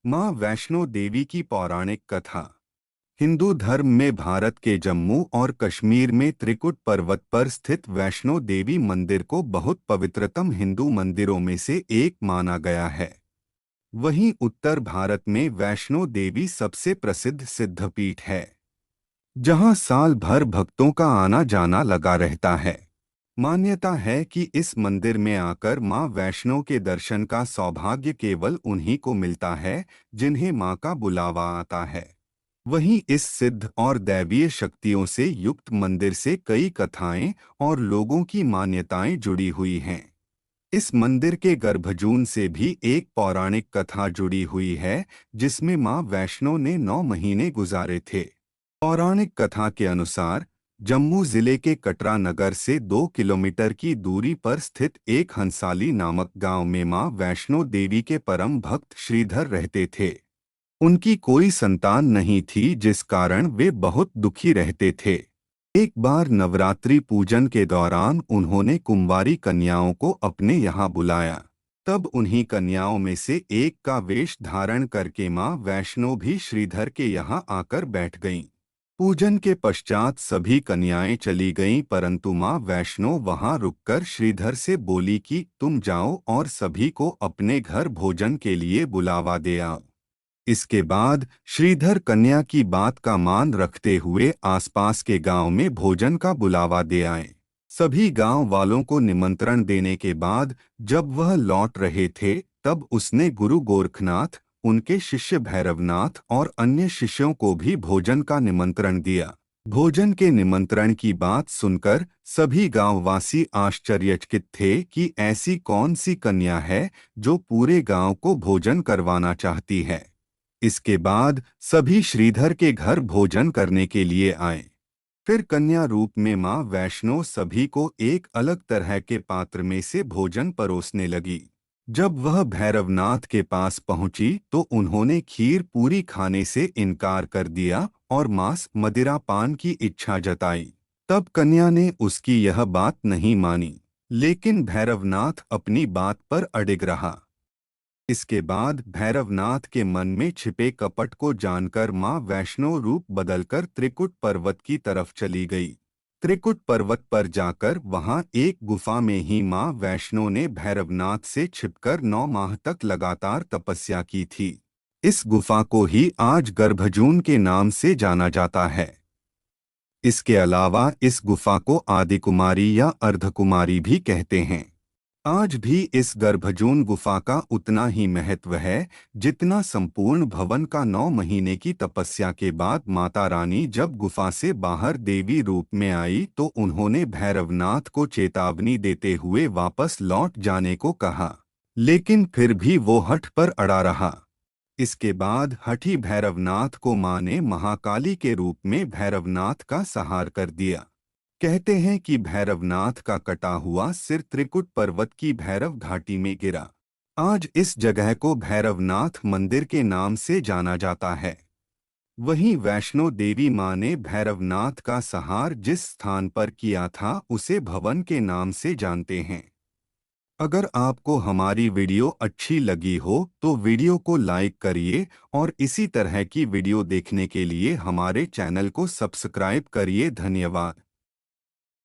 माँ वैष्णो देवी की पौराणिक कथा। हिंदू धर्म में भारत के जम्मू और कश्मीर में त्रिकुट पर्वत पर स्थित वैष्णो देवी मंदिर को बहुत पवित्रतम हिंदू मंदिरों में से एक माना गया है। वहीं उत्तर भारत में वैष्णो देवी सबसे प्रसिद्ध सिद्धपीठ है, जहां साल भर भक्तों का आना जाना लगा रहता है। मान्यता है कि इस मंदिर में आकर मां वैष्णो के दर्शन का सौभाग्य केवल उन्हीं को मिलता है जिन्हें मां का बुलावा आता है। वहीं इस सिद्ध और दैवीय शक्तियों से युक्त मंदिर से कई कथाएं और लोगों की मान्यताएं जुड़ी हुई हैं। इस मंदिर के गर्भजून से भी एक पौराणिक कथा जुड़ी हुई है, जिसमें मां वैष्णो ने 9 महीने गुजारे थे। पौराणिक कथा के अनुसार जम्मू जिले के कटरा नगर से 2 किलोमीटर की दूरी पर स्थित एक हंसाली नामक गांव में मां वैष्णो देवी के परम भक्त श्रीधर रहते थे। उनकी कोई संतान नहीं थी, जिस कारण वे बहुत दुखी रहते थे। एक बार नवरात्रि पूजन के दौरान उन्होंने कुंवारी कन्याओं को अपने यहाँ बुलाया। तब उन्हीं कन्याओं में से एक का वेश धारण करके मां वैष्णो भी श्रीधर के यहाँ आकर बैठ गईं। पूजन के पश्चात सभी कन्याएं चली गईं, परंतु मां वैष्णो वहां रुककर श्रीधर से बोली कि तुम जाओ और सभी को अपने घर भोजन के लिए बुलावा दे आओ। इसके बाद श्रीधर कन्या की बात का मान रखते हुए आसपास के गांव में भोजन का बुलावा दे आए। सभी गांव वालों को निमंत्रण देने के बाद जब वह लौट रहे थे, तब उसने गुरु गोरखनाथ, उनके शिष्य भैरवनाथ और अन्य शिष्यों को भी भोजन का निमंत्रण दिया। भोजन के निमंत्रण की बात सुनकर सभी गांववासी आश्चर्यचकित थे कि ऐसी कौन सी कन्या है जो पूरे गांव को भोजन करवाना चाहती है। इसके बाद सभी श्रीधर के घर भोजन करने के लिए आए। फिर कन्या रूप में मां वैष्णो सभी को एक अलग तरह के पात्र में से भोजन परोसने लगी। जब वह भैरवनाथ के पास पहुंची तो उन्होंने खीर पूरी खाने से इनकार कर दिया और मांस मदिरा पान की इच्छा जताई। तब कन्या ने उसकी यह बात नहीं मानी, लेकिन भैरवनाथ अपनी बात पर अडिग रहा। इसके बाद भैरवनाथ के मन में छिपे कपट को जानकर मां वैष्णो रूप बदलकर त्रिकुट पर्वत की तरफ चली गई। त्रिकुट पर्वत पर जाकर वहां एक गुफा में ही मां वैष्णो ने भैरवनाथ से छिपकर 9 माह तक लगातार तपस्या की थी। इस गुफा को ही आज गर्भजून के नाम से जाना जाता है। इसके अलावा इस गुफा को आदिकुमारी या अर्धकुमारी भी कहते हैं। आज भी इस गर्भजून गुफा का उतना ही महत्व है जितना संपूर्ण भवन का 9 महीने की तपस्या के बाद माता रानी जब गुफा से बाहर देवी रूप में आई तो उन्होंने भैरवनाथ को चेतावनी देते हुए वापस लौट जाने को कहा, लेकिन फिर भी वो हठ पर अड़ा रहा। इसके बाद हठी भैरवनाथ को मां ने महाकाली के रूप में भैरवनाथ का सहार कर दिया। कहते हैं कि भैरवनाथ का कटा हुआ सिर त्रिकुट पर्वत की भैरव घाटी में गिरा। आज इस जगह को भैरवनाथ मंदिर के नाम से जाना जाता है। वहीं वैष्णो देवी मां ने भैरवनाथ का सहार जिस स्थान पर किया था उसे भवन के नाम से जानते हैं। अगर आपको हमारी वीडियो अच्छी लगी हो तो वीडियो को लाइक करिए और इसी तरह की वीडियो देखने के लिए हमारे चैनल को सब्सक्राइब करिए। धन्यवाद।